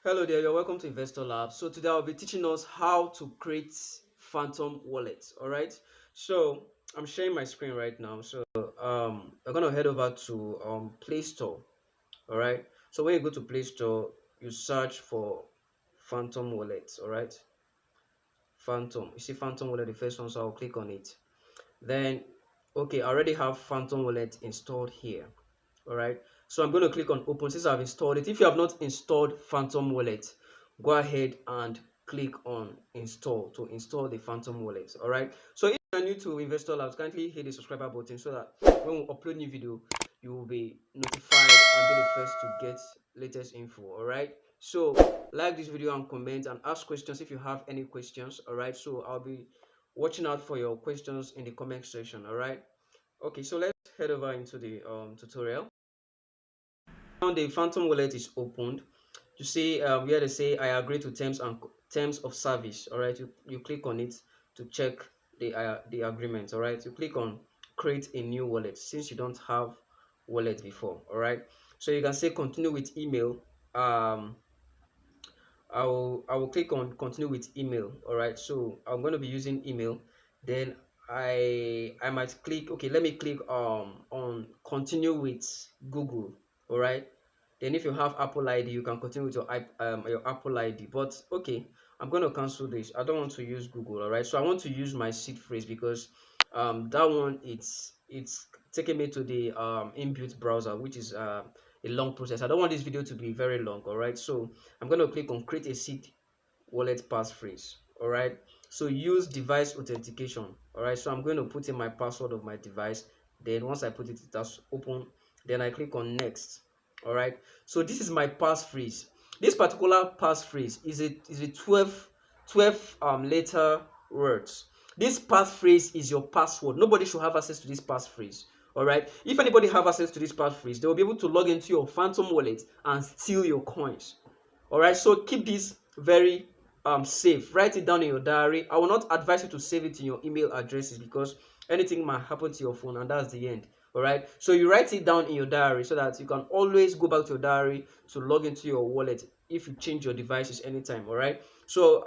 Hello there, you're welcome to Investor Lab. So today I'll be teaching us how to create phantom wallets. All right. So I'm sharing my screen right now. So we're gonna head over to Play Store. All right. So when you go to Play Store, you search for phantom wallets. All right. Phantom. You see phantom wallet, the first one. So I'll click on it. Then okay, I already have phantom wallet installed here. All right, so I'm going to click on open since I've installed it. If you have not installed phantom wallet, go ahead and click on install to install the phantom wallet. All right, so if you're new to Investor Labs, kindly hit the subscriber button so that when we upload new video, you will be notified and be the first to get latest info. All right, so like this video and comment and ask questions if you have any questions. All right, so I'll be watching out for your questions in the comment section. All right, okay, so let's head over into the tutorial. Now the phantom wallet is opened. You see where they say I agree to terms of service. All right, you click on it to check the agreement. All right, you click on create a new wallet since you don't have wallet before. All right, so you can say continue with email. I will click on continue with email. All right, so I'm going to be using email. Then I might click, okay, let me click on continue with Google. All right, then if you have Apple ID, you can continue with your Apple ID. But okay, I'm going to cancel this. I don't want to use Google. All right, so I want to use my seed phrase because that one it's taking me to the inbuilt browser, which is a long process. I don't want this video to be very long. All right, so I'm going to click on create a seed wallet passphrase. All right, so use device authentication. All right, so I'm going to put in my password of my device. Then once I put it, that's open. Then I click on next. All right, so this is my passphrase. This particular passphrase is a 12 letter words. This passphrase is your password. Nobody should have access to this passphrase. All right, if anybody have access to this passphrase, they will be able to log into your phantom wallet and steal your coins. All right, so keep this very safe. Write it down in your diary. I will not advise you to save it in your email addresses because anything might happen to your phone and that's the end. All right, so you write it down in your diary so that you can always go back to your diary to log into your wallet if you change your devices anytime. All right, so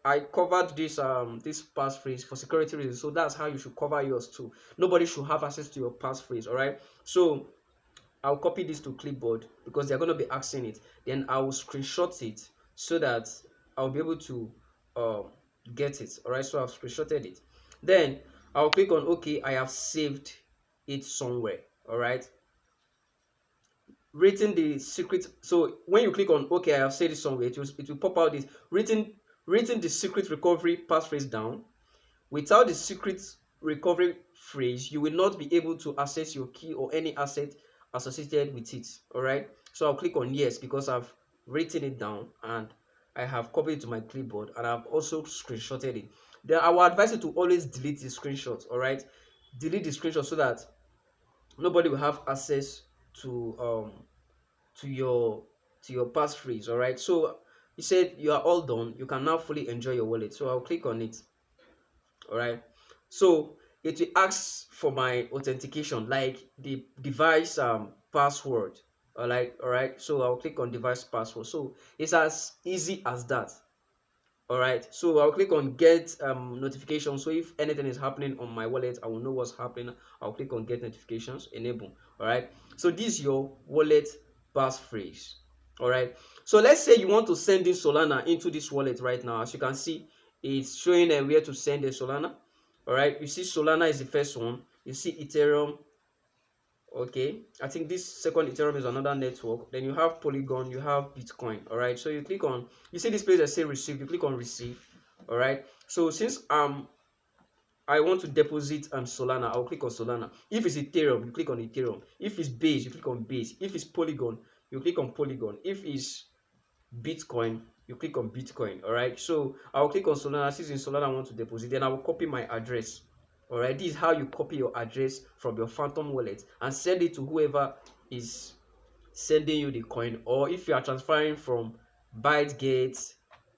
I covered this passphrase for security reasons, so that's how you should cover yours too. Nobody should have access to your passphrase. All right, so I'll copy this to clipboard because they're going to be asking it. Then I will screenshot it so that I'll be able to uh, get it. All right, so I've screenshotted it. Then I'll click on OK. I have saved it somewhere. All right, written the secret. So when you click on OK, I have saved it somewhere. It will pop out this written the secret recovery passphrase down. Without the secret recovery phrase, you will not be able to access your key or any asset associated with it. All right, so I'll click on yes because I've written it down and I have copied it to my clipboard and I've also screenshotted it. Then I will advise you to always delete the screenshots. All right, delete the screenshot so that nobody will have access to to your to your passphrase. All right, so you said you are all done. You can now fully enjoy your wallet. So I'll click on it. All right, so it will ask for my authentication like the device password. All right, so I'll click on device password. So it's as easy as that. All right, so I'll click on get notification. So if anything is happening on my wallet, I will know what's happening. I'll click on get notifications, enable. All right, so this is your wallet passphrase. All right, so let's say you want to send in Solana into this wallet right now. As you can see, it's showing where to send the Solana. All right, you see Solana is the first one. You see Ethereum. Okay, I think this second Ethereum is another network. Then you have Polygon, you have Bitcoin. All right, so you click on, you see this place that say receive, you click on receive. All right, so since I want to deposit Solana, I'll click on Solana. If it's Ethereum, you click on Ethereum. If it's Base, you click on Base. If it's Polygon, you click on Polygon. If it's Bitcoin, you click on Bitcoin. All right, so I'll click on Solana. Since in Solana I want to deposit, then I will copy my address. All right, this is how you copy your address from your phantom wallet and send it to whoever is sending you the coin. Or if you are transferring from ByteGate,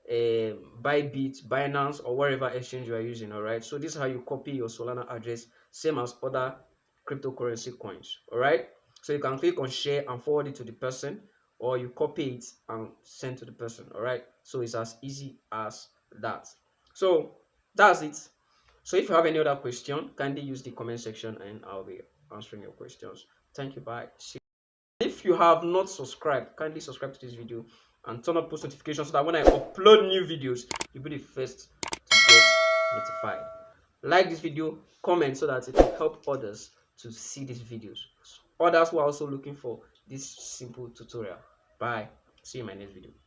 Bybit, Binance, or wherever exchange you are using. All right, so this is how you copy your Solana address, same as other cryptocurrency coins. All right, so you can click on share and forward it to the person. or you copy it and send to the person. All right, so it's as easy as that. So that's it. So if you have any other question, kindly use the comment section and I'll be answering your questions. Thank you. Bye. See you. If you have not subscribed, kindly subscribe to this video and turn on post notifications so that when I upload new videos, you'll be the first to get notified. Like this video, comment so that it will help others to see these videos. Others who are also looking for this simple tutorial. Bye. See you in my next video.